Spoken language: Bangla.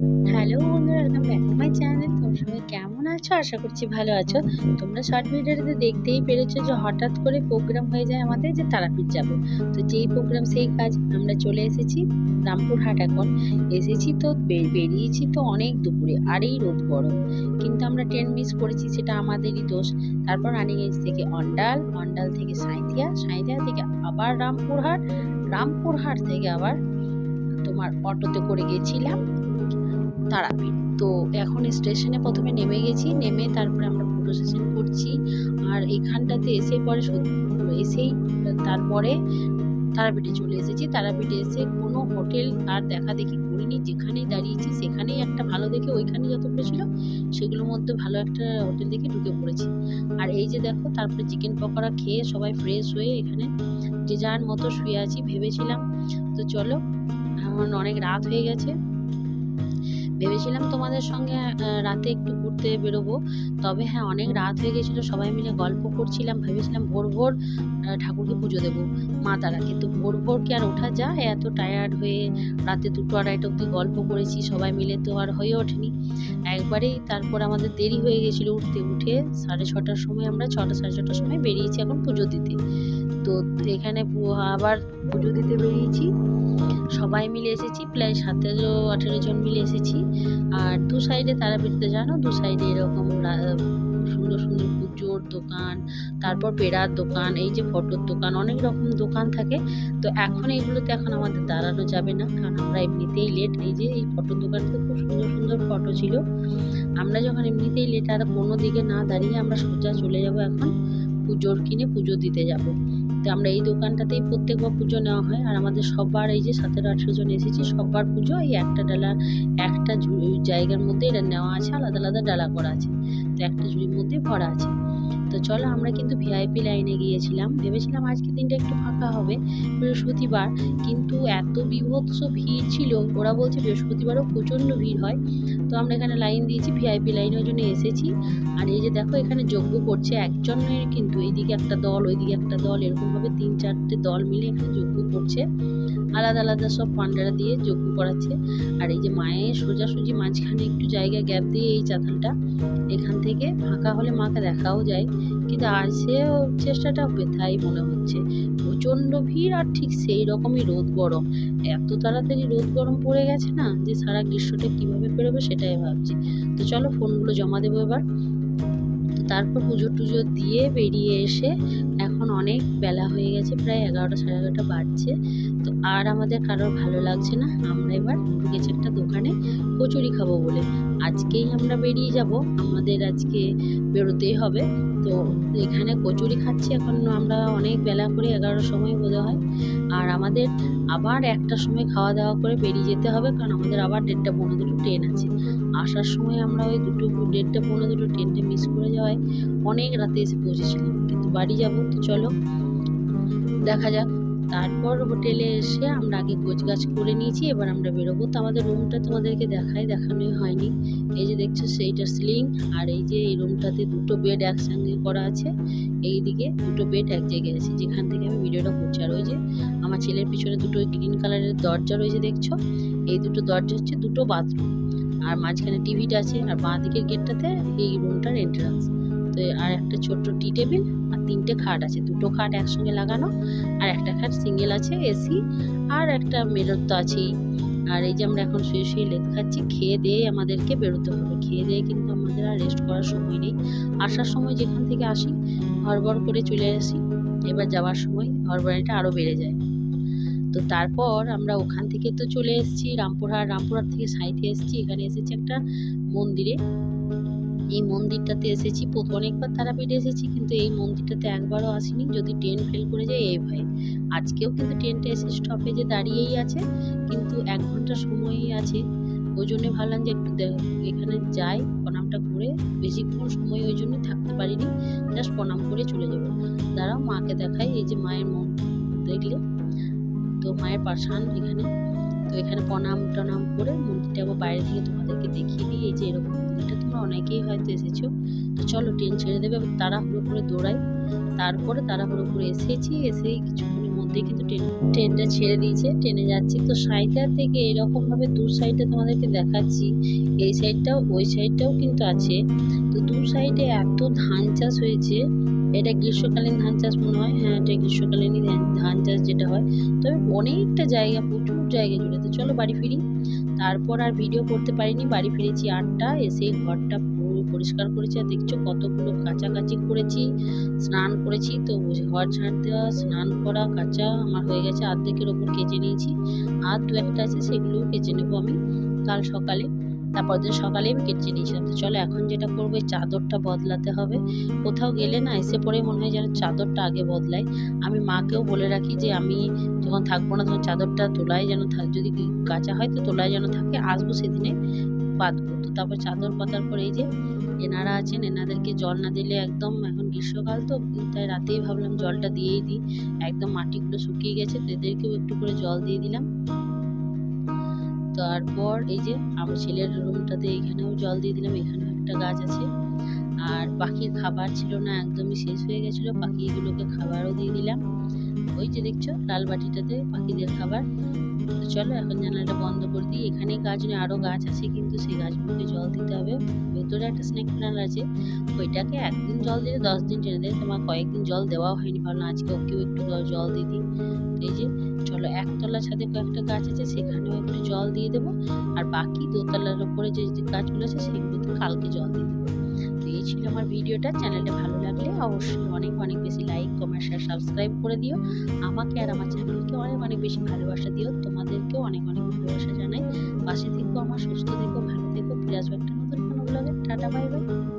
হ্যালো বন্ধুরা, welcome back to my channel. তোমরা সবাই কেমন আছো? আশা করছি ভালো আছো। তোমরা শর্ট ভিডিওতে দেখতেই পেরেছো যে হঠাৎ করে প্রোগ্রাম হয়ে যায় আমাদের যে তারাপীঠ যাব। তো যেই প্রোগ্রাম সেই কাজ, আমরা চলে এসেছি রামপুরহাট। এখন এসেছি তো বেরিয়েছি তো অনেক দুপুরে, আর এই রোদ গরম, কিন্তু আমরা ট্রেন মিস করেছি, সেটা আমাদেরই দোষ। তারপর রানীগঞ্জ থেকে অন্ডাল, অন্ডাল থেকে সাঁইথিয়া, সাঁইথিয়া থেকে আবার রামপুরহাট, রামপুরহাট থেকে আবার তোমার অটোতে করে গেছিলাম তারাপীঠ। তো এখন স্টেশনে প্রথমে নেমে গেছি, নেমে তারপরে আমরা ফটো সেশন করছি। আর এখানটাতে এসে পরে এসেই তারপরে তারাপীঠে চলে এসেছি। তারাপীঠে এসে কোনো হোটেল আর দেখা দেখি করিনি, যেখানেই দাঁড়িয়েছি সেখানেই একটা ভালো দেখে, ওইখানে যতগুলো ছিল সেগুলোর মধ্যে ভালো একটা হোটেল দেখে ঢুকে পড়েছি। আর এই যে দেখো, তারপরে চিকেন পকোড়া খেয়ে সবাই ফ্রেশ হয়ে এখানে যে যার মতো শুয়ে আছি। ভেবেছিলাম তো চলো, এখন অনেক রাত হয়ে গেছে, ভেবেছিলাম তোমাদের সঙ্গে রাতে একটু ঘুরতে বেরোবো। তবে হ্যাঁ, অনেক রাত হয়ে গেছিল, সবাই মিলে গল্প করছিলাম, ভেবেছিলাম ভোর ভোর ঠাকুরকে পুজো দেবো, মা তারা। কিন্তু ভোর ভোর কি আর ওঠা যায়? এত টায়ার্ড হয়ে রাতে 2টো-2:30 অব্দি গল্প করেছি সবাই মিলে, তো আর হয়ে ওঠেনি একবারেই। তারপর আমাদের দেরি হয়ে গেছিল উঠতে, উঠে 6:30টার সময়, আমরা 6টা-6:30টার সময় বেরিয়েছি এখন পুজো দিতে। তো এখানে আবার পুজো দিতে বেরিয়েছি, সবাই মিলে এসেছি, প্রায় 17-18 জন মিলে এসেছি। আর দু সাইডে তারাপীঠতে জানো, দু সাইডে এরকম সুন্দর সুন্দর পুজোর দোকান, তারপর পেড়ার দোকান, এই যে ফটোর দোকান, অনেক রকম দোকান থাকে। তো এখন এইগুলোতে এখন আমাদের দাঁড়ানো যাবে না, কারণ আমরা এমনিতেই লেট। এই যে এই ফটোর দোকানটাতে খুব সুন্দর সুন্দর ফটো ছিল। আমরা যখন এমনিতেই লেট, আর কোনো দিকে না দাঁড়িয়ে আমরা সোজা চলে যাব এখন পুজোর কিনে পুজো দিতে যাব। তো আমরা এই দোকানটাতেই প্রত্যেকবার পুজো নেওয়া হয়। আর আমাদের সবার এই যে 17-18 জন এসেছি, সবার পুজো এই একটা ডালা, একটা জায়গার মধ্যে এটা নেওয়া আছে, আলাদা আলাদা ডালা করা আছে, তো একটা ঝুড়ির মধ্যে ভরা আছে। তো চলো, আমরা কিন্তু ভিআইপি লাইনে গিয়েছিলাম, ভেবেছিলাম আজকের দিনটা একটু ফাঁকা হবে, বৃহস্পতিবার, কিন্তু এত বীভৎস ভিড় ছিল। ওরা বলছে বৃহস্পতিবারও প্রচণ্ড ভিড় হয়। তো আমরা এখানে লাইন দিয়েছি, ভিআইপি লাইনে ওই জন্য এসেছি। আর এই যে দেখো, এখানে যজ্ঞ করছে একজনের, কিন্তু এইদিকে একটা দল, ওইদিকে একটা দল, এরকমভাবে 3-4টে দল মিলে এখানে যজ্ঞ করছে, আলাদা আলাদা সব পান্ডারা দিয়ে যজ্ঞ করাচ্ছে। আর এই যে মায়ের সোজাসুজি মাঝখানে একটু জায়গা গ্যাপ দিয়ে এই চাতালটা, এখান থেকে ফাঁকা হলে মাকে দেখাও যায়, কিন্তু আসেও চেষ্টাটা বৃথাই মনে হচ্ছে। প্রচণ্ড ভিড়, আর ঠিক সেই রকমই রোদ গরম। এত তাড়াতাড়ি রোদ গরম পড়ে গেছে না, যে সারা গ্রীষ্মটা কিভাবে পেরোবে সেটাই ভাবছি। তো চলো, ফোনগুলো জমা দেবো এবার। তো তারপর পুজো টুজো দিয়ে বেরিয়ে এসে এখন অনেক বেলা হয়ে গেছে, প্রায় 11টা-11:30 বাজছে। তো আর আমাদের কারোর ভালো লাগছে না, আমরা এবার ঢুকেছি একটা দোকানে কচুরি খাবো বলে। আজকেই আমরা বেরিয়ে যাব, আমাদের আজকে বেরোতেই হবে। তো এখানে কচুরি খাচ্ছি এখন আমরা, অনেক বেলা করে 11টার সময় বোধ হয়। আর আমাদের আবার 1টার সময় খাওয়া দাওয়া করে বেরিয়ে যেতে হবে, কারণ আমাদের আবার 1:30-2 ট্রেন আছে। আসার সময় আমরা ওই 1:30-2 ট্রেনটা মিস করে যাওয়ায় অনেক রাতে এসে পৌঁছেছিলাম, কিন্তু বাড়ি যাব। তো চলো দেখা যাক। তারপর হোটেলে এসে আমরা আগে গোছগাছ করে নিয়েছি, এবার আমরা বেরোবো। তো আমাদের রুমটা তোমাদেরকে দেখানোই হয়নি। এই যে দেখছো, সেইটা সিলিং, আর এই যে এই রুমটাতে 2টো বেড একসঙ্গে করা আছে। এইদিকে 2টো বেড এক জায়গায় আছে, যেখান থেকে আমি ভিডিওটা করছি। আর ওই যে আমার ছেলের পিছনে 2টো গ্রিন কালারের দরজা রয়েছে, দেখছো, এই 2টো দরজা হচ্ছে 2টো বাথরুম। আর মাঝখানে টিভিটা আছে, আর বাঁ দিকের গেটটাতে এই রুমটার এন্ট্রান্স। তো আর একটা ছোট্ট টি টেবিল, আর 3টে খাট আছে, 2টো খাট একসঙ্গে লাগানো, আর একটা খাট সিঙ্গেল আছে, এসি, আর একটা মিরর তো আছেই। আর এই যে আমরা এখন শুয়ে শুয়ে লেদ খাচ্ছি, খেয়ে দিয়ে আমাদেরকে বেরোতে হবে। খেয়ে দিয়ে কিন্তু আমাদের আর রেস্ট করার সময় নেই। আসার সময় যেখান থেকে আসি হড়বড় করে চলে আসি, এবার যাওয়ার সময় হড়বড়াইটা আরও বেড়ে যায়। তো তারপর আমরা ওখান থেকে তো চলে এসেছি রামপুরহাট, রামপুরহাট থেকে সাঁইথিয়া এসেছি। এখানে এসেছি একটা মন্দিরে, এই মন্দিরটাতে এসেছি। অনেকবার তারাপীঠে এসেছি, কিন্তু এই মন্দিরটাতে একবারও আসিনি, যদি ট্রেন ফেল করে যায় এই ভয়ে। আজকেও কিন্তু ট্রেনটা এসে স্টপেজে দাঁড়িয়েই আছে, কিন্তু 1 ঘন্টা সময়ই আছে। ওই জন্য ভাবলাম যে একটু এখানে যাই, প্রণামটা করে, বেশিক্ষণ সময় ওই জন্য থাকতে পারিনি, জাস্ট প্রণাম করে চলে যাবো। দাঁড়াও মাকে দেখাই, এই যে মায়ের মন দেখলে তো, মায়ের পাশান এখানে। তো এখানে প্রণাম টনাম করে মন্দিরটা আবার বাইরে থেকে তোমাদেরকে দেখিয়ে দিই। এই যে এরকম মন্দিরটা তোমরা অনেকেই হয়তো এসেছো। তো চলো, ট্রেন ছেড়ে দেবে, তাড়াহুড়ো করে দৌড়াই। তারপরে তাড়াহুড়ো করে এসেছি, এসেই কিছুক্ষণের মধ্যে মধ্যেই কিন্তু ট্রেনটা ছেড়ে দিয়েছে, ট্রেনে যাচ্ছি। তো সাঁইথিয়া থেকে এরকমভাবে দু সাইডে তোমাদেরকে দেখাচ্ছি, এই সাইডটাও ওই সাইডটাও কিন্তু আছে। তো দু সাইডে এত ধান চাষ হয়েছে, এটা গ্রীষ্মকালীন ধান চাষ মনে হয়, হ্যাঁ এটা গ্রীষ্মকালীনই ধান চাষ যেটা হয়। তবে অনেকটা জায়গা, প্রচুর জায়গা জুড়ে। তো চলো বাড়ি ফিরি। তারপর আর ভিডিও করতে পারিনি, বাড়ি ফিরেছি 8টা, এসে ঘরটা পুরো পরিষ্কার করেছি। আর দেখছো কতগুলো কাচাকাচি করেছি, স্নান করেছি। তো ঘর ঝাড় দেওয়া, স্নান করা, কাচা আমার হয়ে গেছে, অর্ধেকের ওপর কেচে নিয়েছি। আর দু একটা আছে, সেগুলোও কেচে নেবো আমি কাল সকালে। তারপর দিন সকালে আমি কেচে নিয়েছিলাম। তো চলো এখন যেটা করবো, চাদরটা বদলাতে হবে। কোথাও গেলে না এসে পরে মনে হয় যেন চাদরটা আগে বদলাই। আমি মাকেও বলে রাখি যে আমি যখন থাকবো না তখন চাদরটা তোলায় যেন যদি কাঁচা হয় তো তোলায় যেন থাকে, আসবো সেদিনে পাতবো। তো তারপর চাদর পাতার পর এই যে এনারা আছেন, এনাদেরকে জল না দিলে একদম, এখন গ্রীষ্মকাল তো তাই রাতেই ভাবলাম জলটা দিয়েই দিই। একদম মাটিগুলো শুকিয়ে গেছে, তো এদেরকেও একটু করে জল দিয়ে দিলাম। তারপর এই যে আমার ছেলের রুমটাতে এখানেও জল দিয়ে দিলাম, এখানেও একটা গাছ আছে। আর পাখির খাবার ছিল না, একদমই শেষ হয়ে গেছিল, পাখিগুলোকে খাবারও দিয়ে দিলাম। ওই যে দেখছো লাল বাটিটাতে পাখিদের খাবার। তো চলো এখন জানালাটা বন্ধ করে দিই। এখানে গাছ নেই, আরো গাছ আছে, কিন্তু সেই গাছগুলোকে জল দিতে হবে। ভেতরে একটা স্নেক প্ল্যান্ট আছে, ওইটাকে একদিন জল দিলে 10 দিন টেনে দেয়। তোমার কয়েকদিন জল দেওয়াও হয়নি, ভাবলাম আজকে ওকেও একটু জল দিয়ে দিই। তো এই যে চলো, একতলা ছাদে কয়েকটা গাছ আছে, সেখানেও একটু জল দিয়ে দেবো। আর বাকি দোতলার উপরে যে গাছগুলো আছে সেগুলোতে কালকে জল দিয়ে দেবো। তো এই ছিল আমার ভিডিওটা। চ্যানেলটা ভালো লাগলে অবশ্যই অনেক অনেক বেশি লাইক, কমেন্ট, শেয়ার, সাবস্ক্রাইব করে দিও। আমাকে আর আমার চ্যানেলকে অনেক অনেক বেশি ভালোবাসা দিও। তোমাদেরকেও অনেক অনেক ভালোবাসা জানাই। পাশে থেকো আমার, সুস্থ থেকো, ভালো থেকো। ফিরে আসবো একটা নতুন কোনো ব্লগে। Tata, bye bye.